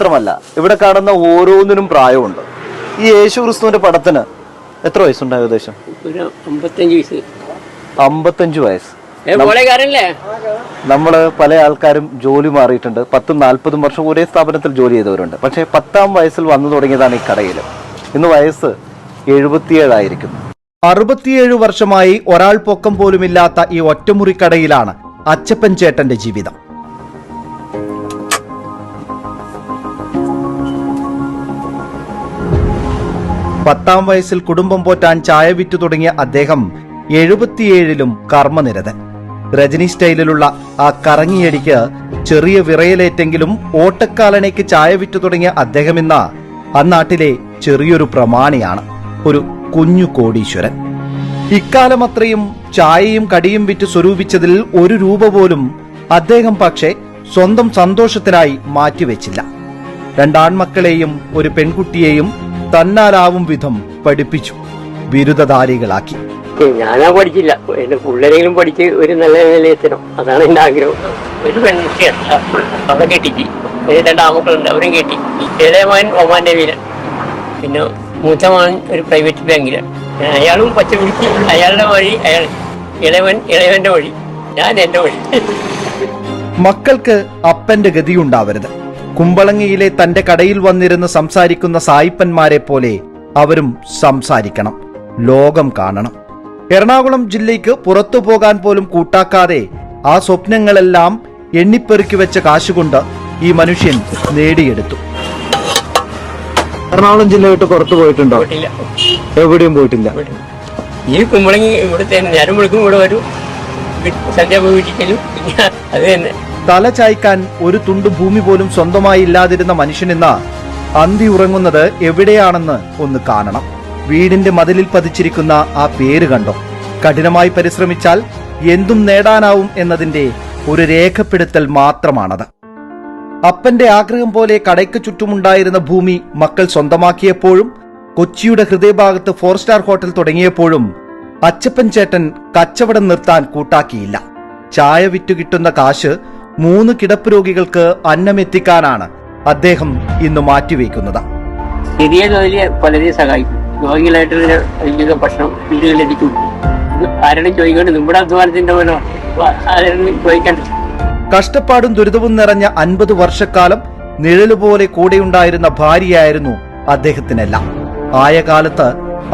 മാത്രമല്ല, ഇവിടെ കാണുന്ന ഓരോന്നിനും പ്രായമുണ്ട്. ഈ യേശു ക്രിസ്തുവിന്റെ പടത്തിന് എത്ര വയസ്സുണ്ടായ ഏകദേശം? 55 വയസ്സ്. നമ്മള് പല ആൾക്കാരും ജോലി മാറിയിട്ടുണ്ട്. 10-40 വർഷം ഒരേ സ്ഥാപനത്തിൽ ജോലി ചെയ്തവരുണ്ട്. പക്ഷെ 10ാം വയസ്സിൽ വന്നു തുടങ്ങിയതാണ് ഈ കടയിൽ. ഇന്ന് വയസ്സ് 77 ആയിരിക്കുന്നു. 67 വർഷമായി ഒരാൾ പൊക്കം പോലുമില്ലാത്ത ഈ ഒറ്റമുറിക്കടയിലാണ് അച്ചപ്പൻ ചേട്ടന്റെ ജീവിതം. പത്താം വയസ്സിൽ കുടുംബം പോറ്റാൻ ചായ വിറ്റു തുടങ്ങിയ അദ്ദേഹം 77ലും കർമ്മനിരതൻ. രജനി സ്റ്റൈലിലുള്ള ആ കറങ്ങിയടിക്ക് ചെറിയ വിറയലേറ്റെങ്കിലും ഓട്ടക്കാലനയ്ക്ക് ചായ വിറ്റു തുടങ്ങിയ അദ്ദേഹം ഇന്ന് ആ നാട്ടിലെ ചെറിയൊരു പ്രമാണിയാണ്, ഒരു കുഞ്ഞു കോടീശ്വരൻ. ഇക്കാലം അത്രയും ചായയും കടിയും വിറ്റ് സ്വരൂപിച്ചതിൽ 1 രൂപ പോലും അദ്ദേഹം പക്ഷേ സ്വന്തം സന്തോഷത്തിനായി മാറ്റിവെച്ചില്ല. 2 ആൺമക്കളെയും ഒരു പെൺകുട്ടിയെയും തന്നാലാവും വിധം പഠിപ്പിച്ചു, ബിരുദധാരികളാക്കി. ഞാനാ പഠിച്ചില്ല, എന്റെ പിള്ളേരെങ്കിലും പഠിച്ച് ഒരു നല്ല നിലയിലെത്തണം, അതാണ് എന്റെ ആഗ്രഹം. ഒരു പെൺകുട്ടിയല്ല, അവളെ കെട്ടിച്ച്. 2 ആമക്കളുണ്ട്, അവരും കെട്ടി. ഇളയ മകൻ ഒമാന്റെ വീരൻ, പിന്നെ മൂത്ത മകൻ ഒരു പ്രൈവറ്റ് ബാങ്കിലാണ്. അയാളും പച്ച പിടിച്ച് അയാളുടെ വഴി അയാൾ, ഇളയവന്റെ വഴി, ഞാൻ എന്റെ വഴി. മക്കൾക്ക് അപ്പന്റെ ഗതിയുണ്ടാവരുത്. കുമ്പളങ്ങിയിലെ തന്റെ കടയിൽ വന്നിരുന്ന് സംസാരിക്കുന്ന സായിപ്പന്മാരെ പോലെ അവരും സംസാരിക്കണം, ലോകം കാണണം. എറണാകുളം ജില്ലയ്ക്ക് പുറത്തു പോകാൻ പോലും കൂട്ടാക്കാതെ ആ സ്വപ്നങ്ങളെല്ലാം എണ്ണിപ്പെറുക്കി വെച്ച കാശുകൊണ്ട് ഈ മനുഷ്യൻ നേടിയെടുത്തു. എറണാകുളം ജില്ല വിട്ട് പുറത്തു പോയിട്ടുണ്ടോ? എവിടെയും പോയിട്ടില്ല. ഈ കുമ്പളങ്ങി ഇവിടുത്തെ നേരം വിളിക്കും, ഇവിടെ വരും, സന്ധ്യ പോയി വീട്ടിലും, അത് തന്നെ. തല ചായ്ക്കാൻ ഒരു തുണ്ട് ഭൂമി പോലും സ്വന്തമായി ഇല്ലാതിരുന്ന മനുഷ്യനിന്ന് അന്തി ഉറങ്ങുന്നത് എവിടെയാണെന്ന് ഒന്ന് കാണണം. വീടിന്റെ മതിലിൽ പതിച്ചിരിക്കുന്ന ആ പേര് കണ്ടോ? കഠിനമായി പരിശ്രമിച്ചാൽ എന്തും നേടാനാവും എന്നതിന്റെ ഒരു രേഖപ്പെടുത്തൽ മാത്രമാണത്. അപ്പന്റെ ആഗ്രഹം പോലെ കടയ്ക്ക് ചുറ്റുമുണ്ടായിരുന്ന ഭൂമി മക്കൾ സ്വന്തമാക്കിയപ്പോഴും, കൊച്ചിയുടെ ഹൃദയഭാഗത്ത് 4 സ്റ്റാർ ഹോട്ടൽ തുടങ്ങിയപ്പോഴും അച്ചപ്പൻ ചേട്ടൻ കച്ചവടം നിർത്താൻ കൂട്ടാക്കിയില്ല. ചായ വിറ്റു കിട്ടുന്ന കാശ് 3 കിടപ്പ് രോഗികൾക്ക് അന്നമെത്തിക്കാനാണ് അദ്ദേഹം ഇന്ന് മാറ്റിവെക്കുന്നത്. ചെറിയ തൊഴിലെ പലരെയും സഹായിക്കും. രോഗികളായിട്ട് ഭക്ഷണം വീടുകളിലെത്തിച്ചു. ആരോടും ചോദിക്കേണ്ട, നമ്മുടെ അധ്വാനത്തിന്റെ പോലോ ആരോടും ചോദിക്കണ്ട. കഷ്ടപ്പാടും ദുരിതവും നിറഞ്ഞ 50 വർഷക്കാലം നിഴലുപോലെ കൂടെയുണ്ടായിരുന്ന ഭാര്യയായിരുന്നു അദ്ദേഹത്തിനെല്ലാം. ആയ കാലത്ത്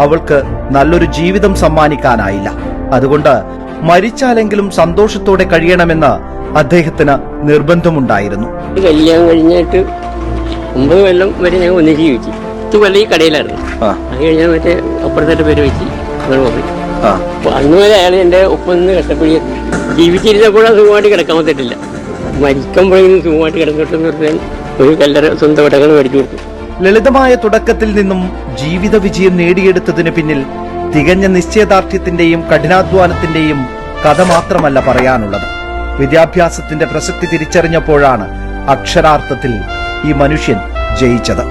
അവൾക്ക് നല്ലൊരു ജീവിതം സമ്മാനിക്കാനായില്ല. അതുകൊണ്ട് മരിച്ചാലെങ്കിലും സന്തോഷത്തോടെ കഴിയണമെന്ന് അദ്ദേഹത്തിന് നിർബന്ധമുണ്ടായിരുന്നു. കല്യാണം കഴിഞ്ഞിട്ട് 9 കൊല്ലം വരെ ഞാൻ ഒന്നിച്ച് ജീവിച്ചു. 10 കൊല്ലം ഈ കടയിലായിരുന്നു. അത് കഴിഞ്ഞാൽ മറ്റേ അപ്പുറത്തെ പേര് വെച്ച് പോയി. അന്ന് വരെ അയാൾ എന്റെ ഒപ്പം നിന്ന് കഷ്ടപ്പെടുക. ജീവിച്ചിരുന്നപ്പോഴും സുഖമായിട്ട് കിടക്കാൻ പറ്റില്ല. മരിക്കുമ്പോഴെങ്കിലും സുഖമായിട്ട് കിടന്നിട്ടെന്ന് പറഞ്ഞാൽ ഒരു കല്ലറ സ്വന്തം ഇടകൾ മേടിച്ചു കൊടുത്തു. ലളിതമായ തുടക്കത്തിൽ നിന്നും ജീവിത വിജയം നേടിയെടുത്തതിന് പിന്നിൽ തികഞ്ഞ നിശ്ചയദാർഢ്യത്തിന്റെയും കഠിനാധ്വാനത്തിന്റെയും കഥ മാത്രമല്ല പറയാനുള്ളത്. വിദ്യാഭ്യാസത്തിന്റെ പ്രസക്തി തിരിച്ചറിഞ്ഞപ്പോഴാണ് അക്ഷരാർത്ഥത്തിൽ ഈ മനുഷ്യൻ ജയിച്ചത്.